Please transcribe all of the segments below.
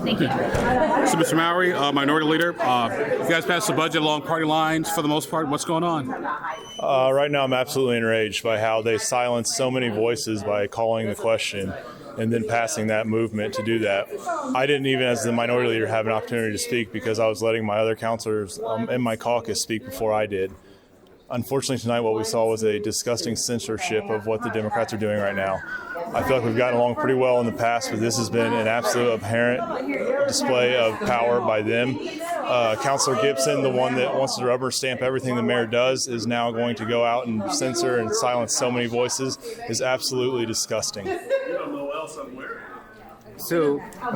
Thank you. So, Mr. Mowery, Minority Leader, you guys passed the budget along party lines for the most part. What's going on? Right now, I'm absolutely enraged by how they silenced so many voices by calling the question and then passing that movement to do that. I didn't even, as the Minority Leader, have an opportunity to speak because I was letting my other councilors in my caucus speak before I did. Unfortunately, tonight what we saw was a disgusting censorship of what the Democrats are doing right now. I feel like we've gotten along pretty well in the past, but this has been an absolute apparent display of power by them. Councilor Gibson, the one that wants to rubber stamp everything the mayor does, is now going to go out and censor and silence so many voices, is absolutely disgusting. So, I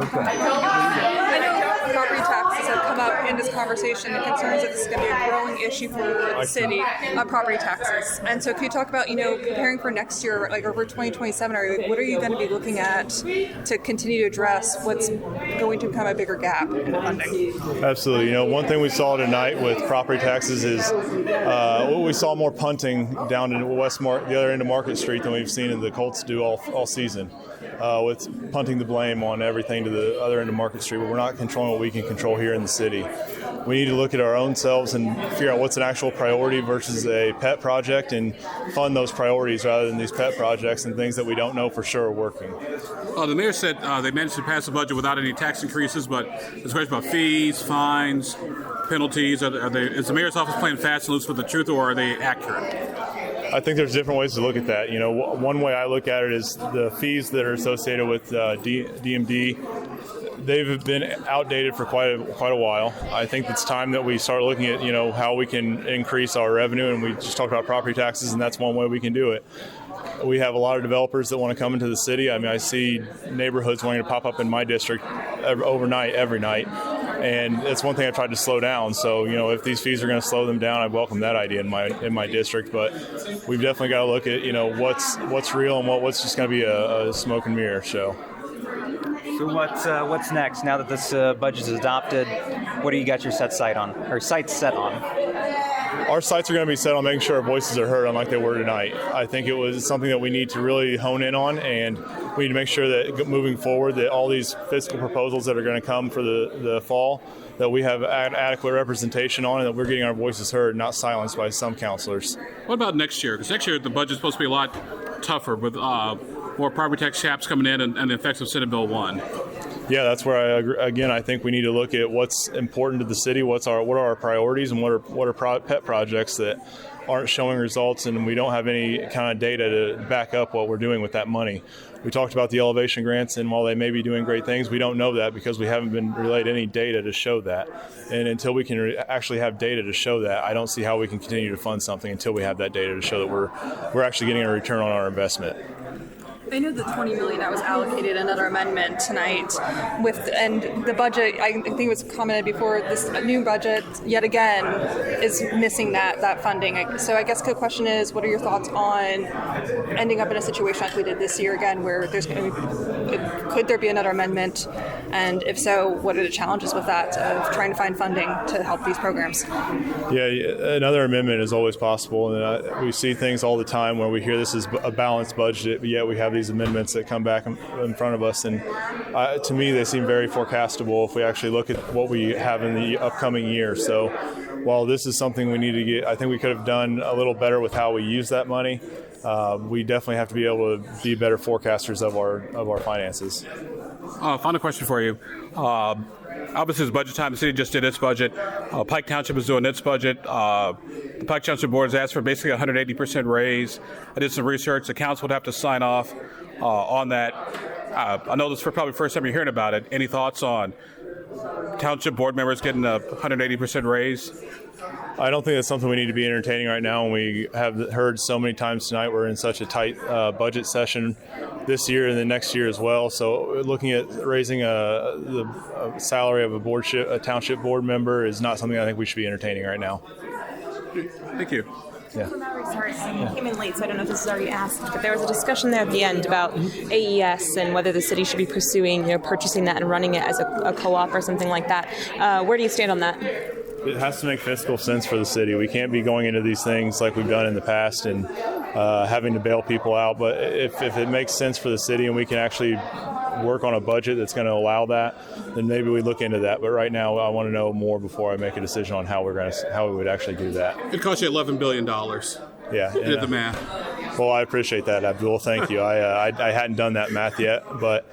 know property taxes have come up in this conversation and concerns that this is going to be a growing issue for the city, property taxes. And so can you talk about, preparing for next year, like over 2027, what are you going to be looking at to continue to address what's going to become a bigger gap in funding? Absolutely. One thing we saw tonight with property taxes is we saw more punting down in the other end of Market Street than we've seen the Colts do all season. With punting the blame on everything to the other end of Market Street, but we're not controlling what we can control here in the city. We need to look at our own selves and figure out what's an actual priority versus a pet project and fund those priorities rather than these pet projects and things that we don't know for sure are working. The mayor said they managed to pass the budget without any tax increases, but there's a question about fees, fines, penalties. Is the mayor's office playing fast and loose with the truth, or are they accurate? I think there's different ways to look at that. One way I look at it is the fees that are associated with DMD. They've been outdated for quite a while. I think it's time that we start looking at how we can increase our revenue, and we just talked about property taxes, and that's one way we can do it. We have a lot of developers that want to come into the city. I mean, I see neighborhoods wanting to pop up in my district overnight, every night. And it's one thing I've tried to slow down. So, if these fees are going to slow them down, I welcome that idea in my district. But we've definitely got to look at, what's real and what's just going to be a smoke and mirror show. So what's next? Now that this budget is adopted, what do you got your sights set on? Our sights are going to be set on making sure our voices are heard, unlike they were tonight. I think it was something that we need to really hone in on, and we need to make sure that moving forward that all these fiscal proposals that are going to come for the fall, that we have adequate representation on and that we're getting our voices heard, not silenced by some councilors. What about next year? Because next year the budget's supposed to be a lot tougher with more property tax caps coming in and the effects of Senate Bill 1. Yeah, that's where I agree. Again, I think we need to look at what's important to the city, what are our priorities, and what are pet projects that aren't showing results, and we don't have any kind of data to back up what we're doing with that money. We talked about the elevation grants, and while they may be doing great things, we don't know that because we haven't been relayed any data to show that. And until we can actually have data to show that, I don't see how we can continue to fund something until we have that data to show that we're actually getting a return on our investment. I know the $20 million that was allocated another amendment tonight and the budget, I think it was commented before, this new budget yet again is missing that funding. So I guess the question is, what are your thoughts on ending up in a situation like we did this year again, where could there be another amendment? And if so, what are the challenges with that of trying to find funding to help these programs? Yeah, another amendment is always possible. And we see things all the time where we hear this is a balanced budget, but yet we have these amendments that come back in front of us. And to me, they seem very forecastable if we actually look at what we have in the upcoming year. So while this is something we need to get, I think we could have done a little better with how we use that money. We definitely have to be able to be better forecasters of our finances. Final question for you. Obviously, it's budget time. The city just did its budget. Pike Township is doing its budget. The Pike Township Board has asked for basically a 180% raise. I did some research. The council would have to sign off on that. I know this is probably the first time you're hearing about it. Any thoughts on township board members getting a 180% raise? I don't think that's something we need to be entertaining right now. And we have heard so many times tonight we're in such a tight budget session this year and the next year as well. So looking at raising the salary of a township board member is not something I think we should be entertaining right now. Thank you. Yeah. Sorry, I came in late, so I don't know if this is already asked, but there was a discussion there at the end about AES and whether the city should be pursuing, purchasing that and running it as a co-op or something like that. Where do you stand on that? It has to make fiscal sense for the city. We can't be going into these things like we've done in the past and having to bail people out. But if it makes sense for the city and we can actually work on a budget that's going to allow that, then maybe we look into that. But right now, I want to know more before I make a decision on how we would actually do that. It costs you $11 billion. Yeah, Did the math. Well, I appreciate that, Abdul. Thank you. I hadn't done that math yet, but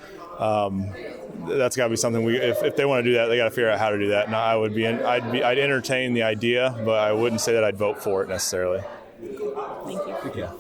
that's got to be something if they want to do that, they got to figure out how to do that. And I'd entertain the idea, but I wouldn't say that I'd vote for it necessarily. Thank you. Yeah.